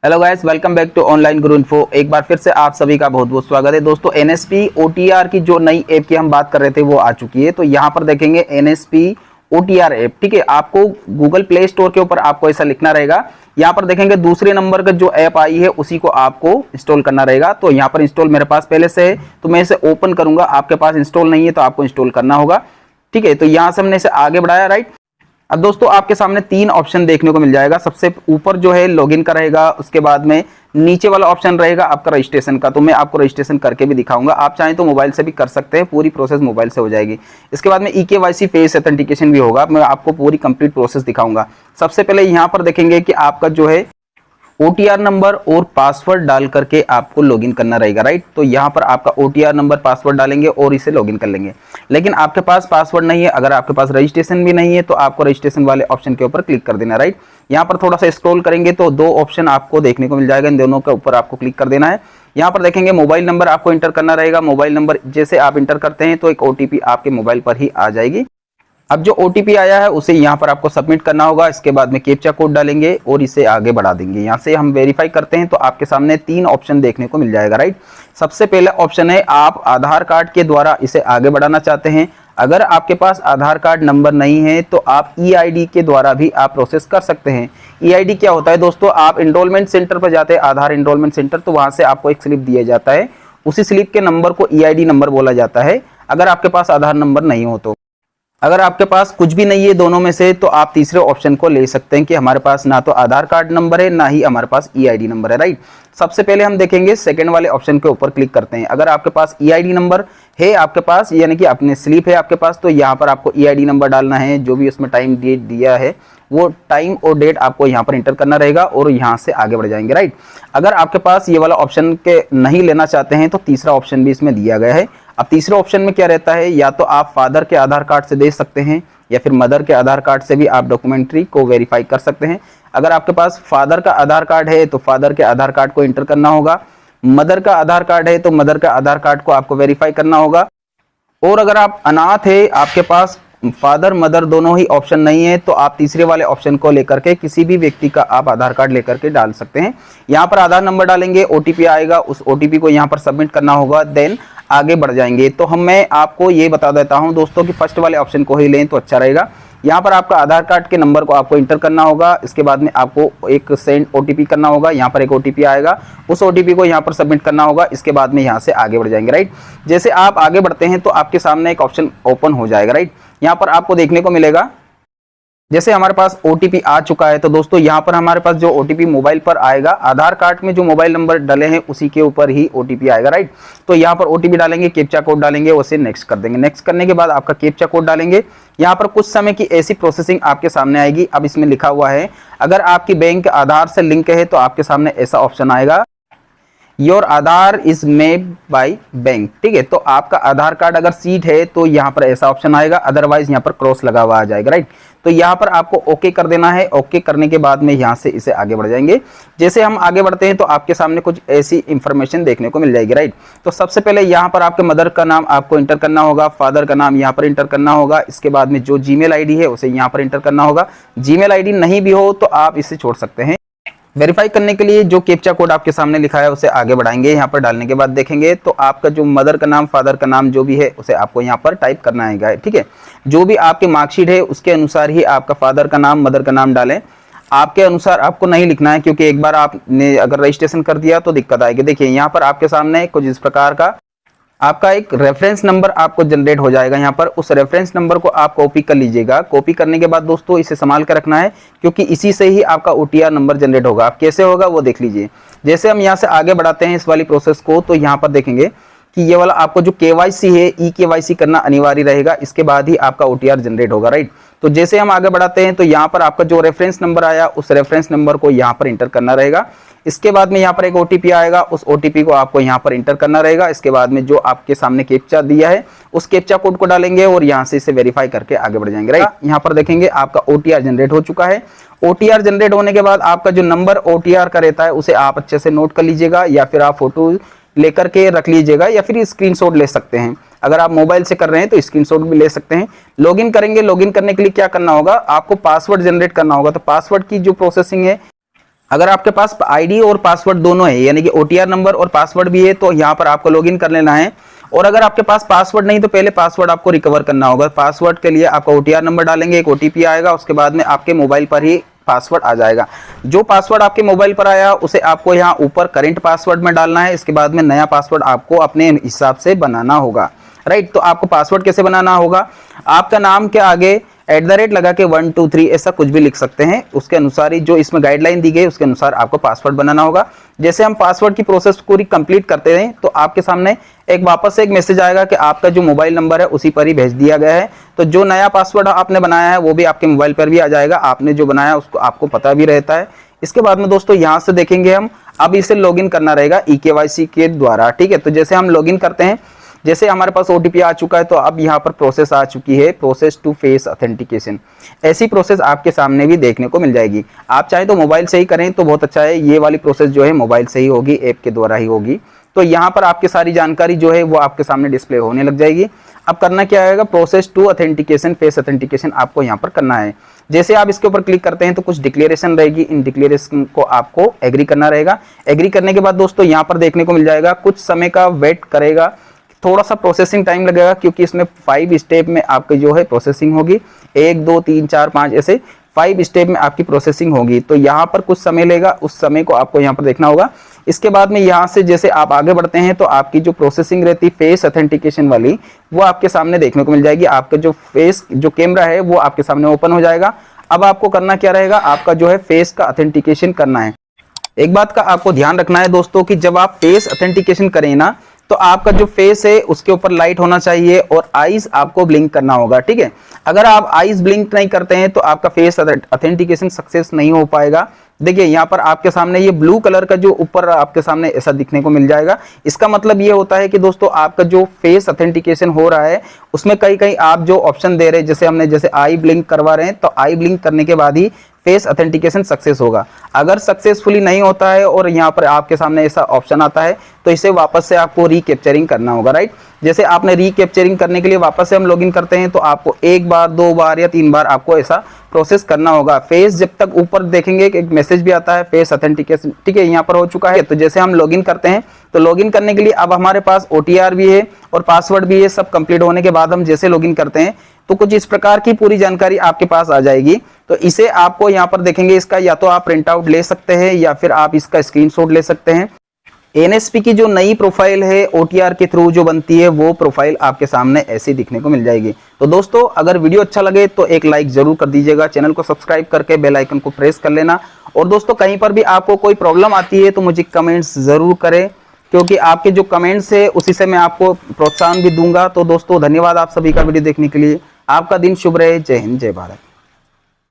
Hello guys, welcome back to online guru info. एक बार फिर से आप सभी का बहुत बहुत स्वागत है। दोस्तों, एनएसपी ओटीआर की जो नई ऐप की हम बात कर रहे थे वो आ चुकी है। तो यहाँ पर देखेंगे एनएसपी ओटीआर ऐप, ठीक है। आपको गूगल प्ले स्टोर के ऊपर आपको ऐसा लिखना रहेगा। यहाँ पर देखेंगे दूसरे नंबर का जो ऐप आई है उसी को आपको इंस्टॉल करना रहेगा। तो यहाँ पर इंस्टॉल मेरे पास पहले से है, तो मैं इसे ओपन करूंगा। आपके पास इंस्टॉल नहीं है तो आपको इंस्टॉल करना होगा, ठीक है। तो यहाँ से हमने इसे आगे बढ़ाया, राइट। अब दोस्तों आपके सामने तीन ऑप्शन देखने को मिल जाएगा। सबसे ऊपर जो है लॉगिन का रहेगा, उसके बाद में नीचे वाला ऑप्शन रहेगा आपका रजिस्ट्रेशन का। तो मैं आपको रजिस्ट्रेशन करके भी दिखाऊंगा, आप चाहें तो मोबाइल से भी कर सकते हैं, पूरी प्रोसेस मोबाइल से हो जाएगी। इसके बाद में ईकेवाईसी फेस ऑथेंटिकेशन भी होगा, मैं आपको पूरी कंप्लीट प्रोसेस दिखाऊंगा। सबसे पहले यहाँ पर देखेंगे कि आपका जो है ओटीआर नंबर और पासवर्ड डाल करके आपको लॉगिन करना रहेगा, राइट। तो यहाँ पर आपका ओटीआर नंबर पासवर्ड डालेंगे और इसे लॉगिन कर लेंगे। लेकिन आपके पास पासवर्ड नहीं है, अगर आपके पास रजिस्ट्रेशन भी नहीं है तो आपको रजिस्ट्रेशन वाले ऑप्शन के ऊपर क्लिक कर देना, राइट। यहाँ पर थोड़ा सा स्क्रॉल करेंगे तो दो ऑप्शन आपको देखने को मिल जाएगा, इन दोनों के ऊपर आपको क्लिक कर देना है। यहाँ पर देखेंगे मोबाइल नंबर आपको इंटर करना रहेगा। मोबाइल नंबर जैसे आप इंटर करते हैं तो एक ओटीपी आपके मोबाइल पर ही आ जाएगी। अब जो ओटीपी आया है उसे यहाँ पर आपको सबमिट करना होगा। इसके बाद में कैप्चा कोड डालेंगे और इसे आगे बढ़ा देंगे। यहाँ से हम वेरीफाई करते हैं तो आपके सामने तीन ऑप्शन देखने को मिल जाएगा, राइट। सबसे पहला ऑप्शन है आप आधार कार्ड के द्वारा इसे आगे बढ़ाना चाहते हैं। अगर आपके पास आधार कार्ड नंबर नहीं है तो आप ईआईडी के द्वारा भी आप प्रोसेस कर सकते हैं। ईआईडी क्या होता है दोस्तों, आप एनरोलमेंट सेंटर पर जाते हैं, आधार एनरोलमेंट सेंटर, तो वहां से आपको एक स्लिप दिया जाता है। उसी स्लिप के नंबर को ईआईडी नंबर बोला जाता है, अगर आपके पास आधार नंबर नहीं हो तो। अगर आपके पास कुछ भी नहीं है दोनों में से तो आप तीसरे ऑप्शन को ले सकते हैं कि हमारे पास ना तो आधार कार्ड नंबर है ना ही हमारे पास ईआईडी नंबर है, राइट। सबसे पहले हम देखेंगे सेकंड वाले ऑप्शन के ऊपर क्लिक करते हैं। अगर आपके पास ईआईडी नंबर है आपके पास, यानी कि अपने स्लिप है आपके पास, तो यहाँ पर आपको ईआईडी नंबर डालना है। जो भी उसमें टाइम डेट दिया है वो टाइम और डेट आपको यहाँ पर इंटर करना रहेगा और यहाँ से आगे बढ़ जाएंगे, राइट। अगर आपके पास ये वाला ऑप्शन के नहीं लेना चाहते हैं तो तीसरा ऑप्शन भी इसमें दिया गया है। अब तीसरे ऑप्शन में क्या रहता है, या तो आप फादर के आधार कार्ड से दे सकते हैं या फिर मदर के आधार कार्ड से भी आप डॉक्यूमेंट्री को वेरीफाई कर सकते हैं। अगर आपके पास फादर का आधार कार्ड है तो फादर के आधार कार्ड को इंटर करना होगा। मदर का आधार कार्ड है तो मदर का आधार कार्ड को आपको वेरीफाई करना होगा। और अगर आप अनाथ है, आपके पास फादर मदर दोनों ही ऑप्शन नहीं है, तो आप तीसरे वाले ऑप्शन को लेकर के किसी भी व्यक्ति का आप आधार कार्ड लेकर के डाल सकते हैं। यहाँ पर आधार नंबर डालेंगे, ओटीपी आएगा, उस ओटीपी को यहाँ पर सबमिट करना होगा, देन आगे बढ़ जाएंगे। तो मैं आपको ये बता देता हूँ दोस्तों कि फर्स्ट वाले ऑप्शन को ही लें तो अच्छा रहेगा। यहाँ पर आपका आधार कार्ड के नंबर को आपको इंटर करना होगा। इसके बाद में आपको एक सेंड ओटीपी करना होगा। यहाँ पर एक ओटीपी आएगा, उस ओटीपी को यहाँ पर सबमिट करना होगा। इसके बाद में यहाँ से आगे बढ़ जाएंगे, राइट। जैसे आप आगे बढ़ते हैं तो आपके सामने एक ऑप्शन ओपन हो जाएगा, राइट। यहाँ पर आपको देखने को मिलेगा जैसे हमारे पास ओटीपी आ चुका है। तो दोस्तों यहाँ पर हमारे पास जो ओटीपी मोबाइल पर आएगा, आधार कार्ड में जो मोबाइल नंबर डले हैं उसी के ऊपर ही ओटीपी आएगा, राइट। तो यहाँ पर ओटीपी डालेंगे, कैप्चा कोड डालेंगे, उसे नेक्स्ट कर देंगे। नेक्स्ट करने के बाद आपका कैप्चा कोड डालेंगे। यहाँ पर कुछ समय की ऐसी प्रोसेसिंग आपके सामने आएगी। अब इसमें लिखा हुआ है अगर आपकी बैंक आधार से लिंक है तो आपके सामने ऐसा ऑप्शन आएगा, your Aadhaar is made by bank, ठीक है। तो आपका आधार कार्ड अगर सीट है तो यहाँ पर ऐसा ऑप्शन आएगा, अदरवाइज यहाँ पर क्रॉस लगा हुआ आ जाएगा, राइट। तो यहाँ पर आपको ओके कर देना है। ओके करने के बाद में यहाँ से इसे आगे बढ़ जाएंगे। जैसे हम आगे बढ़ते हैं तो आपके सामने कुछ ऐसी इंफॉर्मेशन देखने को मिल जाएगी, राइट। तो सबसे पहले यहाँ पर आपके मदर का नाम आपको इंटर करना होगा, फादर का नाम यहाँ पर इंटर करना होगा। इसके बाद में जो जीमेल आईडी है उसे यहाँ पर इंटर करना होगा। जीमेल आईडी नहीं भी हो तो आप इसे छोड़ सकते हैं। वेरीफाई करने के लिए जो कैप्चा कोड आपके सामने लिखा है उसे आगे बढ़ाएंगे। यहाँ पर डालने के बाद देखेंगे तो आपका जो मदर का नाम फादर का नाम जो भी है उसे आपको यहाँ पर टाइप करना है, ठीक है। जो भी आपके मार्कशीट है उसके अनुसार ही आपका फादर का नाम मदर का नाम डालें। आपके अनुसार आपको नहीं लिखना है, क्योंकि एक बार आपने अगर रजिस्ट्रेशन कर दिया तो दिक्कत आएगी। देखिए यहाँ पर आपके सामने कुछ इस प्रकार का आपका एक रेफरेंस नंबर आपको जनरेट हो जाएगा। यहाँ पर उस रेफरेंस नंबर को आप कॉपी कर लीजिएगा। कॉपी करने के बाद दोस्तों इसे संभाल कर रखना है, क्योंकि इसी से ही आपका ओटीआर नंबर जनरेट होगा। आप कैसे होगा वो देख लीजिए। जैसे हम यहाँ से आगे बढ़ाते हैं इस वाली प्रोसेस को, तो यहाँ पर देखेंगे कि ये वाला आपको जो केवाईसी है, ई केवाईसी करना अनिवार्य रहेगा। इसके बाद ही आपका ओटीआर जनरेट होगा, राइट। तो जैसे हम आगे बढ़ाते हैं तो यहाँ पर आपका जो रेफरेंस नंबर आया उस रेफरेंस नंबर को यहाँ पर इंटर करना रहेगा। इसके बाद में यहाँ पर एक ओटीपी आएगा, उस ओटीपी को आपको यहाँ पर इंटर करना रहेगा। इसके बाद में जो आपके सामने कैप्चा दिया है उस कैप्चा कोड को डालेंगे और यहाँ से इसे वेरीफाई करके आगे बढ़ जाएंगे, राइट। यहाँ पर देखेंगे आपका ओटीआर जनरेट हो चुका है। ओटीआर जनरेट होने के बाद आपका जो नंबर ओटीआर का रहता है उसे आप अच्छे से नोट कर लीजिएगा, या फिर आप फोटो लेकर के रख लीजिएगा, या फिर स्क्रीनशॉट ले सकते हैं। अगर आप मोबाइल से कर रहे हैं तो स्क्रीनशॉट भी ले सकते हैं। लॉगिन करेंगे, लॉगिन करने के लिए क्या करना होगा, आपको पासवर्ड जनरेट करना होगा। तो पासवर्ड की जो प्रोसेसिंग है अगर आपके पास आईडी और पासवर्ड दोनों है, यानी कि ओटीआर नंबर और पासवर्ड भी है, तो यहाँ पर आपको लॉगिन कर लेना है। और अगर आपके पास पासवर्ड नहीं तो पहले पासवर्ड आपको रिकवर करना होगा। पासवर्ड के लिए आपका ओटीआर नंबर डालेंगे, एक ओटीपी आएगा, उसके बाद में आपके मोबाइल पर ही पासवर्ड आ जाएगा। जो पासवर्ड आपके मोबाइल पर आया उसे आपको यहाँ ऊपर करंट पासवर्ड में डालना है। इसके बाद में नया पासवर्ड आपको अपने हिसाब से बनाना होगा, राइट। तो आपको पासवर्ड कैसे बनाना होगा, आपका नाम के आगे @ लगा के 1 2 3 ऐसा कुछ भी लिख सकते हैं। उसके अनुसार ही जो इसमें गाइडलाइन दी गई उसके अनुसार आपको पासवर्ड बनाना होगा। जैसे हम पासवर्ड की प्रोसेस पूरी कंप्लीट करते हैं तो आपके सामने एक वापस से एक मैसेज आएगा कि आपका जो मोबाइल नंबर है उसी पर ही भेज दिया गया है। तो जो नया पासवर्ड आपने बनाया है वो भी आपके मोबाइल पर भी आ जाएगा। आपने जो बनाया उसको आपको पता भी रहता है। इसके बाद में दोस्तों यहाँ से देखेंगे हम, अब इसे लॉगिन करना रहेगा eKYC के द्वारा, ठीक है। तो जैसे हम लॉगिन करते हैं, जैसे हमारे पास ओटीपी आ चुका है तो अब यहाँ पर प्रोसेस आ चुकी है, प्रोसेस टू फेस ऑथेंटिकेशन। ऐसी प्रोसेस आपके सामने भी देखने को मिल जाएगी। आप चाहे तो मोबाइल से ही करें तो बहुत अच्छा है। ये वाली प्रोसेस जो है मोबाइल से ही होगी, ऐप के द्वारा ही होगी। तो यहाँ पर आपकी सारी जानकारी जो है वो आपके सामने डिस्प्ले होने लग जाएगी। अब करना क्या आएगा, process to authentication face authentication आपको यहाँ पर करना है। जैसे आप इसके ऊपर क्लिक करते हैं तो कुछ डिक्लेरेशन रहेगी, इन डिक्लेरेशन को आपको एग्री करना रहेगा। एग्री करने के बाद दोस्तों यहाँ पर देखने को मिल जाएगा, कुछ समय का वेट करेगा, थोड़ा सा प्रोसेसिंग टाइम लगेगा क्योंकि इसमें 5 स्टेप में आपकी जो है प्रोसेसिंग होगी। 1 2 3 4 5 ऐसे 5 स्टेप में आपकी प्रोसेसिंग होगी। तो यहाँ पर कुछ समय लेगा, उस समय को आपको यहाँ पर देखना होगा। इसके बाद में यहाँ से जैसे आप आगे बढ़ते हैं तो आपकी जो प्रोसेसिंग रहती है फेस ऑथेंटिकेशन वाली वो आपके सामने देखने को मिल जाएगी। आपका जो फेस जो कैमरा है वो आपके सामने ओपन हो जाएगा। अब आपको करना क्या रहेगा, आपका जो है फेस का ऑथेंटिकेशन करना है। एक बात का आपको ध्यान रखना है दोस्तों कि जब आप फेस ऑथेंटिकेशन करें ना तो आपका जो फेस है उसके ऊपर लाइट होना चाहिए और आईज आपको ब्लिंक करना होगा, ठीक है। अगर आप आईज ब्लिंक नहीं करते हैं तो आपका फेस ऑथेंटिकेशन सक्सेस नहीं हो पाएगा। देखिए यहाँ पर आपके सामने ये ब्लू कलर का जो ऊपर आपके सामने ऐसा दिखने को मिल जाएगा। इसका मतलब ये होता है कि दोस्तों आपका जो फेस ऑथेंटिकेशन हो रहा है उसमें कहीं कहीं आप जो ऑप्शन दे रहे हैं, जैसे हमने जैसे आई ब्लिंक करवा रहे हैं तो आई ब्लिंक करने के बाद ही फेस ऑथेंटिकेशन सक्सेस होगा। अगर सक्सेसफुली नहीं होता है और यहाँ पर आपके सामने ऐसा ऑप्शन आता है तो इसे वापस से आपको रीकैप्चरिंग करना होगा, राइट। जैसे आपने रीकैप्चरिंग करने के लिए वापस से हम लॉगिन करते हैं तो आपको 1 बार 2 बार या 3 बार आपको ऐसा प्रोसेस करना होगा। फेस जब तक ऊपर देखेंगे कि एक मैसेज भी आता है फेस ऑथेंटिकेशन, ठीक है, यहाँ पर हो चुका है। तो जैसे हम लॉगिन करते हैं तो लॉगिन करने के लिए अब हमारे पास ओटीआर भी है और पासवर्ड भी है। सब कंप्लीट होने के बाद हम जैसे लॉगिन करते हैं तो कुछ इस प्रकार की पूरी जानकारी आपके पास आ जाएगी। तो इसे आपको यहाँ पर देखेंगे, इसका या तो आप प्रिंट आउट ले सकते हैं या फिर आप इसका स्क्रीनशॉट ले सकते हैं। एनएसपी की जो नई प्रोफाइल है ओटीआर के थ्रू जो बनती है वो प्रोफाइल आपके सामने ऐसी दिखने को मिल जाएगी। तो दोस्तों अगर वीडियो अच्छा लगे तो एक लाइक जरूर कर दीजिएगा, चैनल को सब्सक्राइब करके बेल आइकन को प्रेस कर लेना। और दोस्तों कहीं पर भी आपको कोई प्रॉब्लम आती है तो मुझे कमेंट्स जरूर करें, क्योंकि आपके जो कमेंट्स है उसी से मैं आपको प्रोत्साहन भी दूंगा। तो दोस्तों धन्यवाद आप सभी का वीडियो देखने के लिए। आपका दिन शुभ रहे। जय हिंद, जय भारत।